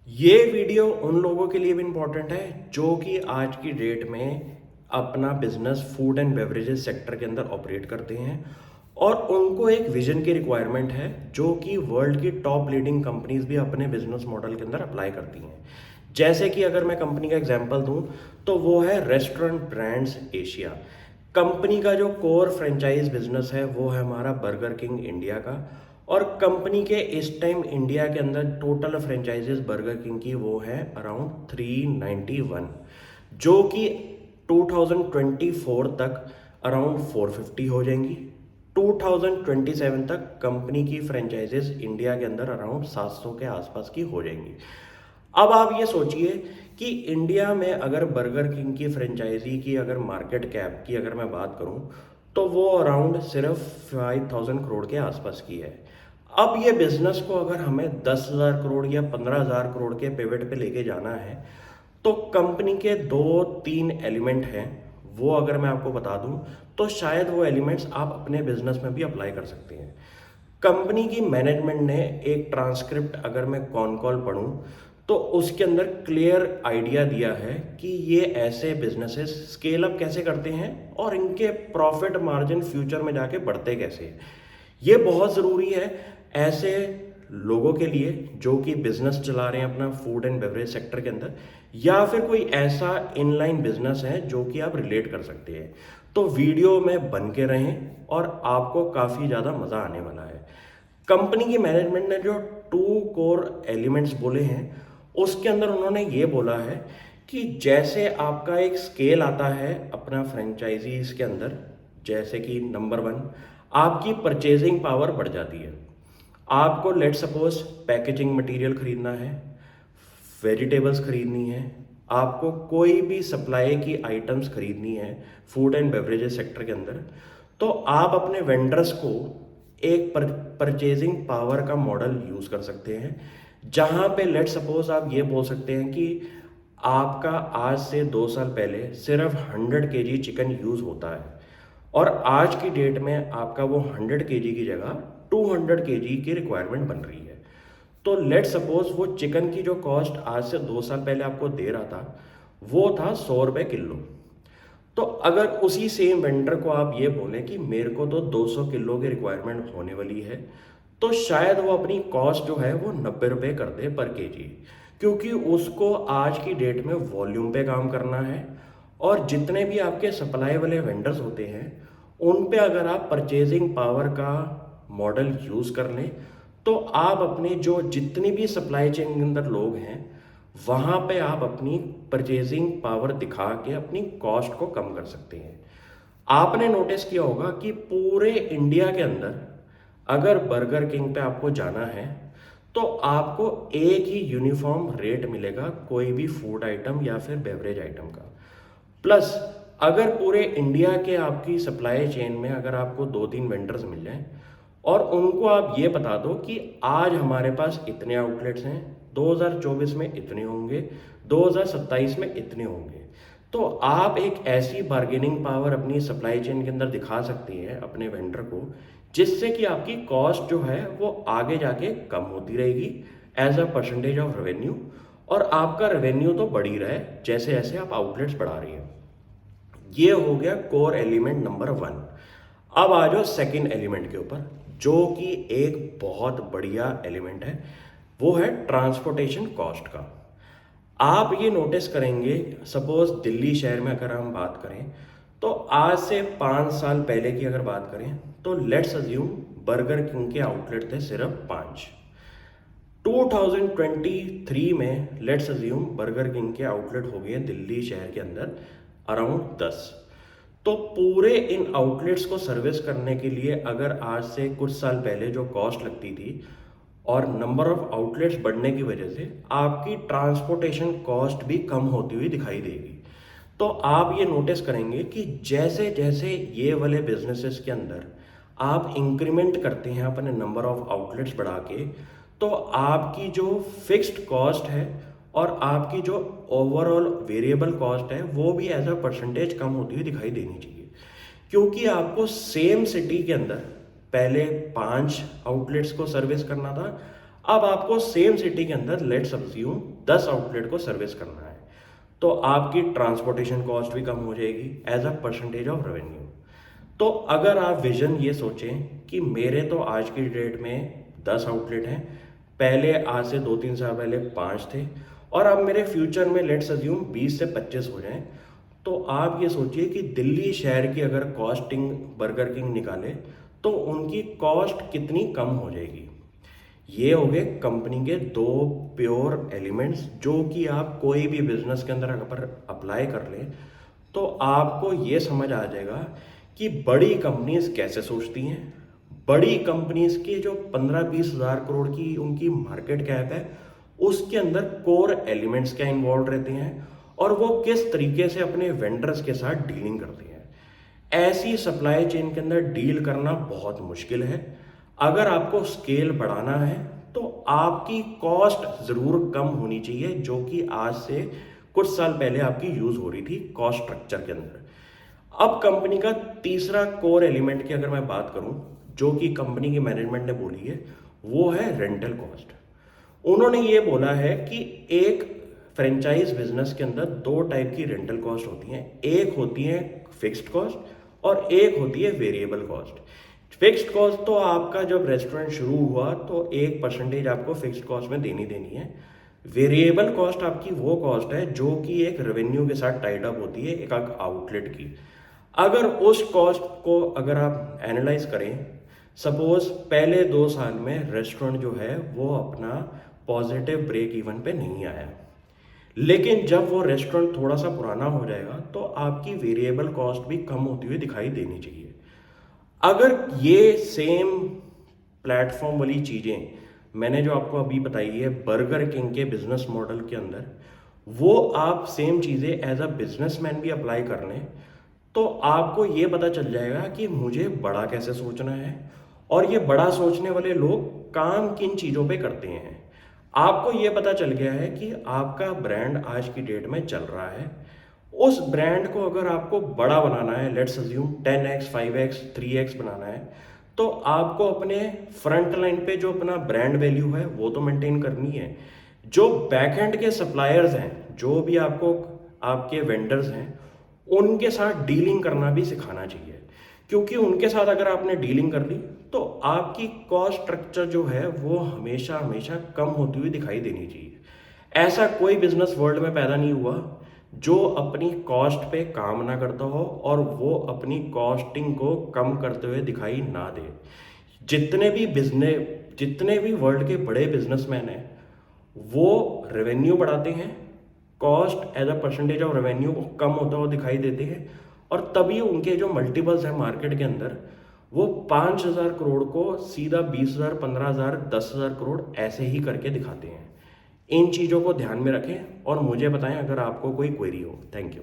ये वीडियो उन लोगों के लिए भी इम्पोर्टेंट है जो कि आज की डेट में अपना business food and beverages sector के अंदर ऑपरेट करते हैं और उनको एक विजन की रिक्वायरमेंट है जो कि वर्ल्ड की टॉप लीडिंग कंपनीज भी अपने बिजनेस मॉडल के अंदर अप्लाई करती हैं। जैसे कि अगर मैं कंपनी का एग्जांपल दूं तो वो है रेस्टोरेंट ब्रांड्स एशिया। कंपनी का जो कोर फ्रेंचाइज बिजनेस है वो है हमारा बर्गर किंग इंडिया का। और कंपनी के इस टाइम इंडिया के अंदर टोटल फ्रेंचाइजेस बर्गर किंग की वो है अराउंड 391, जो कि 2024 तक अराउंड 450 हो जाएंगी। 2027 तक कंपनी की फ्रेंचाइजेस इंडिया के अंदर अराउंड 700 के आसपास की हो जाएंगी। अब आप ये सोचिए कि इंडिया में अगर बर्गर किंग की फ्रेंचाइजी की अगर मार्केट कैप की अगर मैं बात करूं तो वो अराउंड सिर्फ 5000 करोड़ के आसपास की है। अब ये बिजनेस को अगर हमें 10,000 करोड़ या 15,000 करोड़ के पिवट पे लेके जाना है तो कंपनी के दो तीन एलिमेंट हैं। वो अगर मैं आपको बता दूं तो शायद वो एलिमेंट्स आप अपने बिजनेस में भी अप्लाई कर सकते हैं। कंपनी की मैनेजमेंट ने एक ट्रांसक्रिप्ट अगर मैं कॉन कॉल पढ़ूं तो उसके अंदर क्लियर आइडिया दिया है कि ये ऐसे बिजनेसेस स्केल अप कैसे करते हैं और इनके प्रॉफिट मार्जिन फ्यूचर में जाके बढ़ते कैसे हैं। ये बहुत ज़रूरी है ऐसे लोगों के लिए जो कि बिजनेस चला रहे हैं अपना फूड एंड बेवरेज सेक्टर के अंदर, या फिर कोई ऐसा इनलाइन बिजनेस है जो कि आप रिलेट कर सकते हैं। तो वीडियो में बन के रहें और आपको काफ़ी ज़्यादा मज़ा आने वाला है। कंपनी की मैनेजमेंट ने जो टू कोर एलिमेंट्स बोले हैं उसके अंदर उन्होंने ये बोला है कि जैसे आपका एक स्केल आता है अपना फ्रेंचाइजीज के अंदर, जैसे कि नंबर वन आपकी परचेजिंग पावर बढ़ जाती है। आपको लेट सपोज पैकेजिंग मटेरियल खरीदना है, वेजिटेबल्स खरीदनी है, आपको कोई भी सप्लाई की आइटम्स खरीदनी है फूड एंड बेवरेजेस सेक्टर के अंदर, तो आप अपने वेंडर्स को एक परचेजिंग पावर का मॉडल यूज़ कर सकते हैं। जहां पे लेट सपोज आप ये बोल सकते हैं कि आपका आज से 2 साल पहले सिर्फ 100 kg चिकन यूज़ होता है और आज की डेट में आपका वो 100 kg की जगह 200 kg की रिक्वायरमेंट बन रही है। तो लेट सपोज वो चिकन की जो कॉस्ट आज से 2 साल पहले आपको दे रहा था वो था 100 रुपये किलो। तो अगर उसी सेम वेंडर को आप ये बोलें कि मेरे को तो 200 किलो की रिक्वायरमेंट होने वाली है, तो शायद वो अपनी कॉस्ट जो है वो 90 रुपये कर दे पर केजी, क्योंकि उसको आज की डेट में वॉल्यूम पे काम करना है। और जितने भी आपके सप्लाई वाले वेंडर्स होते हैं उन पे अगर आप परचेजिंग पावर का मॉडल यूज़ कर लें तो आप अपने जो जितनी भी सप्लाई चेन के अंदर लोग हैं वहाँ पे आप अपनी परचेजिंग पावर दिखा के अपनी कॉस्ट को कम कर सकते हैं। आपने नोटिस किया होगा कि पूरे इंडिया के अंदर अगर बर्गर किंग पे आपको जाना है तो आपको एक ही यूनिफॉर्म रेट मिलेगा कोई भी फूड आइटम या फिर बेवरेज आइटम का। प्लस अगर पूरे इंडिया के आपकी सप्लाई चेन में अगर आपको दो तीन वेंडर्स मिल जाएं और उनको आप ये बता दो कि आज हमारे पास इतने आउटलेट्स हैं, 2024 में इतने होंगे, 2027 में इतने होंगे, तो आप एक ऐसी बार्गेनिंग पावर अपनी सप्लाई चेन के अंदर दिखा सकती हैं अपने वेंडर को जिससे कि आपकी कॉस्ट जो है वो आगे जाके कम होती रहेगी as a percentage of revenue, और आपका रेवेन्यू तो बढ़ ही रहा है जैसे जैसे आप आउटलेट्स बढ़ा रही हैं। ये हो गया कोर एलिमेंट नंबर वन। अब आ जाओ सेकेंड एलिमेंट के ऊपर जो कि एक बहुत बढ़िया एलिमेंट है, वो है ट्रांसपोर्टेशन कॉस्ट का। आप ये नोटिस करेंगे सपोज दिल्ली शहर में अगर हम बात करें तो आज से 5 साल पहले की अगर बात करें तो लेट्स अज्यूम बर्गर किंग के आउटलेट थे सिर्फ 5। 2023 में लेट्स अज्यूम बर्गर किंग के आउटलेट हो गए दिल्ली शहर के अंदर अराउंड 10। तो पूरे इन आउटलेट्स को सर्विस करने के लिए अगर आज से कुछ साल पहले जो कॉस्ट लगती थी और नंबर ऑफ आउटलेट्स बढ़ने की वजह से आपकी ट्रांसपोर्टेशन कॉस्ट भी कम होती हुई दिखाई देगी। तो आप ये नोटिस करेंगे कि जैसे जैसे ये वाले बिजनेसेस के अंदर आप इंक्रीमेंट करते हैं अपने नंबर ऑफ आउटलेट्स बढ़ा के, तो आपकी जो फिक्स्ड कॉस्ट है और आपकी जो ओवरऑल वेरिएबल कॉस्ट है वो भी एज अ परसेंटेज कम होती हुई दिखाई देनी चाहिए। क्योंकि आपको सेम सिटी के अंदर पहले 5 आउटलेट्स को सर्विस करना था, अब आपको सेम सिटी के अंदर लेट्स अज्यूम 10 आउटलेट को सर्विस करना है, तो आपकी ट्रांसपोर्टेशन कॉस्ट भी कम हो जाएगी as a percentage of revenue. तो अगर आप विजन ये सोचें कि मेरे तो आज की डेट में 10 आउटलेट हैं, पहले आज से 2-3 साल पहले 5 थे, और अब मेरे फ्यूचर में लेट्स अज्यूम 20 से 25 हो जाएं, तो आप ये सोचिए कि दिल्ली शहर की अगर कॉस्टिंग बर्गर किंग निकाले तो उनकी कॉस्ट कितनी कम हो जाएगी। ये हो गए कंपनी के 2 प्योर एलिमेंट्स जो कि आप कोई भी बिजनेस के अंदर अगर अप्लाई कर लें तो आपको ये समझ आ जाएगा कि बड़ी कंपनीज कैसे सोचती हैं। बड़ी कंपनीज की जो 15-20 हज़ार करोड़ की उनकी मार्केट कैप है, उसके अंदर कोर एलिमेंट्स क्या इन्वॉल्व रहते हैं और वो किस तरीके से अपने वेंडर्स के साथ डीलिंग करते हैं। ऐसी सप्लाई चेन के अंदर डील करना बहुत मुश्किल है। अगर आपको स्केल बढ़ाना है तो आपकी कॉस्ट ज़रूर कम होनी चाहिए, जो कि आज से कुछ साल पहले आपकी यूज़ हो रही थी कॉस्ट स्ट्रक्चर के अंदर। अब कंपनी का तीसरा कोर एलिमेंट की अगर मैं बात करूं, जो कि कंपनी की मैनेजमेंट ने बोली है, वो है रेंटल कॉस्ट। उन्होंने ये बोला है कि एक फ्रेंचाइज बिजनेस के अंदर 2 टाइप की रेंटल कॉस्ट होती हैं। एक होती है फिक्स्ड कॉस्ट और एक होती है वेरिएबल कॉस्ट। फिक्स्ड कॉस्ट तो आपका जब रेस्टोरेंट शुरू हुआ तो 1% आपको फिक्स्ड कॉस्ट में देनी है। वेरिएबल कॉस्ट आपकी वो कॉस्ट है जो कि एक रेवेन्यू के साथ टाइड अप होती है एक आउटलेट की। अगर उस कॉस्ट को अगर आप एनालाइज करें, सपोज पहले 2 साल में रेस्टोरेंट जो है वो अपना पॉजिटिव ब्रेक इवन पे नहीं आया, लेकिन जब वो रेस्टोरेंट थोड़ा सा पुराना हो जाएगा तो आपकी वेरिएबल कॉस्ट भी कम होती हुई दिखाई देनी चाहिए। अगर ये सेम प्लेटफॉर्म वाली चीज़ें मैंने जो आपको अभी बताई है बर्गर किंग के बिजनेस मॉडल के अंदर, वो आप सेम चीज़ें एज अ बिजनेसमैन भी अप्लाई कर लें तो आपको ये पता चल जाएगा कि मुझे बड़ा कैसे सोचना है और ये बड़ा सोचने वाले लोग काम किन चीज़ों पे करते हैं। आपको ये पता चल गया है कि आपका ब्रांड आज की डेट में चल रहा है। उस ब्रांड को अगर आपको बड़ा बनाना है, let's assume 10x 5x 3x बनाना है, तो आपको अपने फ्रंट लाइन पे जो अपना ब्रांड वैल्यू है वो तो मेंटेन करनी है। जो बैकएंड के सप्लायर्स हैं, जो भी आपको आपके वेंडर्स हैं, उनके साथ डीलिंग करना भी सिखाना चाहिए, क्योंकि उनके साथ अगर आपने डीलिंग कर ली तो आपकी कॉस्ट स्ट्रक्चर जो है वो हमेशा हमेशा कम होती हुई दिखाई देनी चाहिए। ऐसा कोई बिजनेस वर्ल्ड में पैदा नहीं हुआ जो अपनी कॉस्ट पे काम ना करता हो और वो अपनी कॉस्टिंग को कम करते हुए दिखाई ना दे। जितने भी वर्ल्ड के बड़े बिजनेसमैन हैं वो रेवेन्यू बढ़ाते हैं, cost as a percentage of revenue कम होता हुआ दिखाई देते हैं, और तभी उनके जो मल्टीपल्स हैं मार्केट के अंदर वो 5,000 करोड़ को सीधा 20,000 15,000 10,000 करोड़ ऐसे ही करके दिखाते हैं। इन चीज़ों को ध्यान में रखें और मुझे बताएं अगर आपको कोई क्वेरी हो। Thank you.